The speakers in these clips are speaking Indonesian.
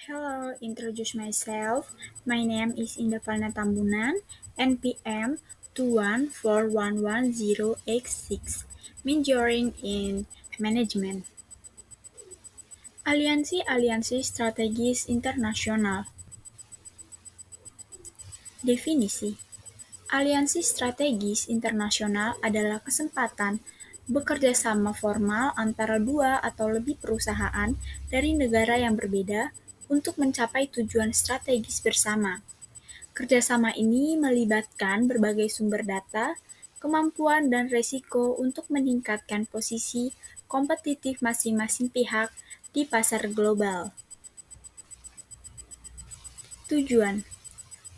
Hello, introduce myself. My name is Indapalna Tambunan, NPM 2141110X6, majoring in management. Aliansi-aliansi strategis internasional. Definisi. Aliansi strategis internasional adalah kesempatan bekerja sama formal antara dua atau lebih perusahaan dari negara yang berbeda untuk mencapai tujuan strategis bersama. Kerjasama ini melibatkan berbagai sumber data, kemampuan, dan resiko untuk meningkatkan posisi kompetitif masing-masing pihak di pasar global. Tujuan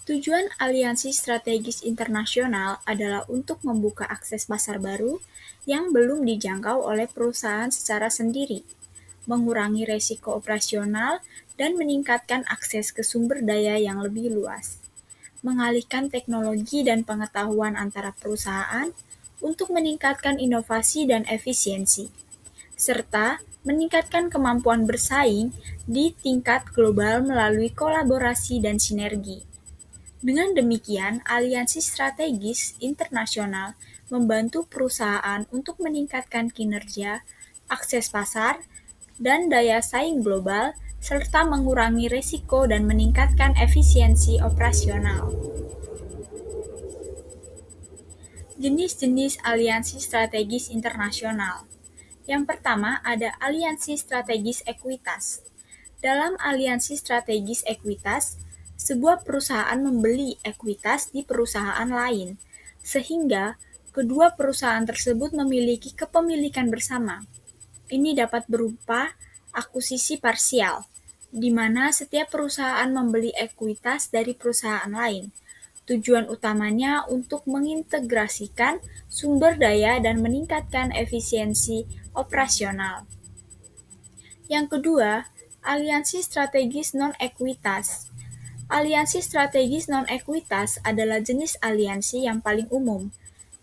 Tujuan aliansi strategis internasional adalah untuk membuka akses pasar baru yang belum dijangkau oleh perusahaan secara sendiri, mengurangi resiko operasional, dan meningkatkan akses ke sumber daya yang lebih luas, mengalihkan teknologi dan pengetahuan antara perusahaan untuk meningkatkan inovasi dan efisiensi, serta meningkatkan kemampuan bersaing di tingkat global melalui kolaborasi dan sinergi. Dengan demikian, aliansi strategis internasional membantu perusahaan untuk meningkatkan kinerja, akses pasar, dan daya saing global, serta mengurangi risiko dan meningkatkan efisiensi operasional. Jenis-jenis aliansi strategis internasional. Yang pertama ada aliansi strategis ekuitas. Dalam aliansi strategis ekuitas, sebuah perusahaan membeli ekuitas di perusahaan lain, sehingga kedua perusahaan tersebut memiliki kepemilikan bersama. Ini dapat berupa akuisisi parsial, di mana setiap perusahaan membeli ekuitas dari perusahaan lain. Tujuan utamanya untuk mengintegrasikan sumber daya dan meningkatkan efisiensi operasional. Yang kedua, aliansi strategis non-ekuitas. Aliansi strategis non-ekuitas adalah jenis aliansi yang paling umum.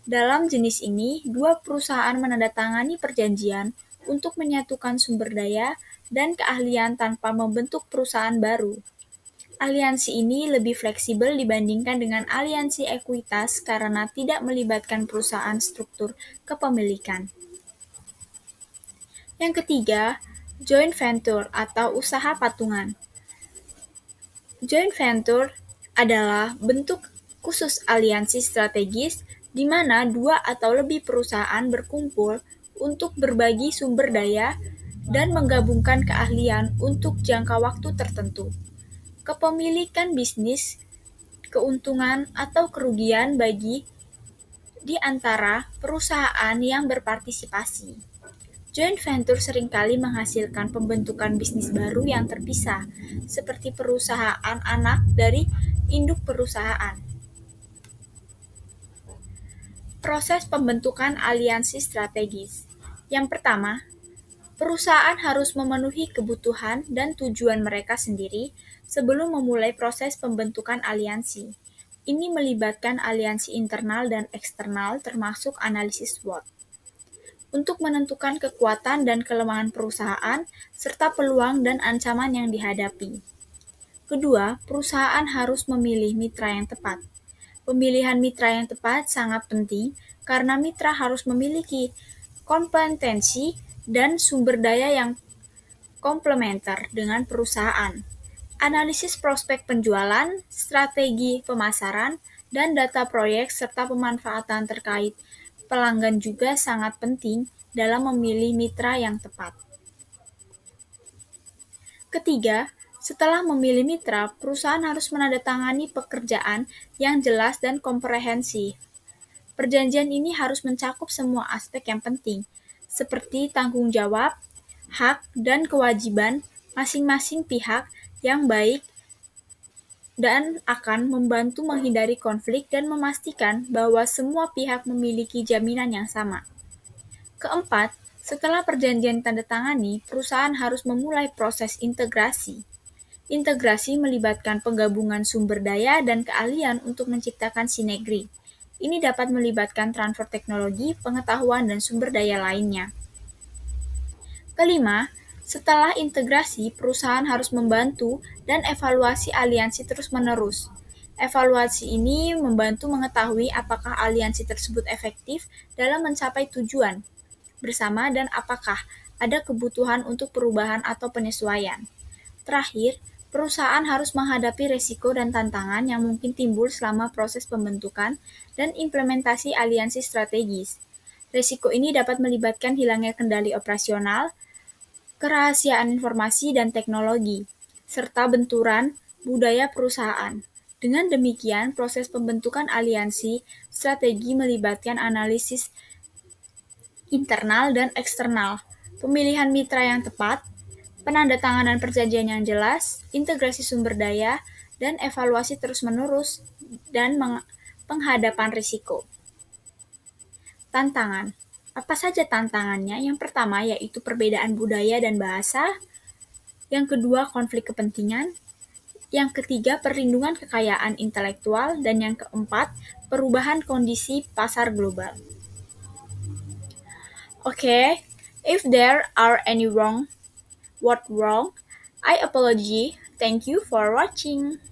Dalam jenis ini, dua perusahaan menandatangani perjanjian untuk menyatukan sumber daya dan keahlian tanpa membentuk perusahaan baru. Aliansi ini lebih fleksibel dibandingkan dengan aliansi ekuitas karena tidak melibatkan perusahaan struktur kepemilikan. Yang ketiga, joint venture atau usaha patungan. Joint venture adalah bentuk khusus aliansi strategis di mana dua atau lebih perusahaan berkumpul untuk berbagi sumber daya dan menggabungkan keahlian untuk jangka waktu tertentu. Kepemilikan bisnis, keuntungan atau kerugian bagi di antara perusahaan yang berpartisipasi. Joint venture seringkali menghasilkan pembentukan bisnis baru yang terpisah, seperti perusahaan anak dari induk perusahaan. Proses pembentukan aliansi strategis. Yang pertama, perusahaan harus memenuhi kebutuhan dan tujuan mereka sendiri sebelum memulai proses pembentukan aliansi. Ini melibatkan aliansi internal dan eksternal termasuk analisis SWOT. Untuk menentukan kekuatan dan kelemahan perusahaan, serta peluang dan ancaman yang dihadapi. Kedua, perusahaan harus memilih mitra yang tepat. Pemilihan mitra yang tepat sangat penting karena mitra harus memiliki kompetensi dan sumber daya yang komplementer dengan perusahaan. Analisis prospek penjualan, strategi pemasaran, dan data proyek serta pemanfaatan terkait pelanggan juga sangat penting dalam memilih mitra yang tepat. Ketiga, setelah memilih mitra, perusahaan harus menandatangani pekerjaan yang jelas dan komprehensif. Perjanjian ini harus mencakup semua aspek yang penting, seperti tanggung jawab, hak, dan kewajiban masing-masing pihak yang baik dan akan membantu menghindari konflik dan memastikan bahwa semua pihak memiliki jaminan yang sama. Keempat, setelah perjanjian ditandatangani, perusahaan harus memulai proses integrasi. Integrasi melibatkan penggabungan sumber daya dan keahlian untuk menciptakan sinergi. Ini dapat melibatkan transfer teknologi, pengetahuan, dan sumber daya lainnya. Kelima, Setelah integrasi, perusahaan harus membantu dan evaluasi aliansi terus-menerus. Evaluasi ini membantu mengetahui apakah aliansi tersebut efektif dalam mencapai tujuan bersama dan apakah ada kebutuhan untuk perubahan atau penyesuaian. Terakhir, perusahaan harus menghadapi risiko dan tantangan yang mungkin timbul selama proses pembentukan dan implementasi aliansi strategis. Risiko ini dapat melibatkan hilangnya kendali operasional, kerahasiaan informasi dan teknologi, serta benturan budaya perusahaan. Dengan demikian, proses pembentukan aliansi strategi melibatkan analisis internal dan eksternal, pemilihan mitra yang tepat, penandatanganan perjanjian yang jelas, integrasi sumber daya, dan evaluasi terus-menerus, dan penghadapan risiko. Tantangan. Apa saja tantangannya? Yang pertama yaitu perbedaan budaya dan bahasa. Yang kedua, konflik kepentingan. Yang ketiga, perlindungan kekayaan intelektual. Dan yang keempat, perubahan kondisi pasar global. Okay, if there are any wrong, I apologize. Thank you for watching.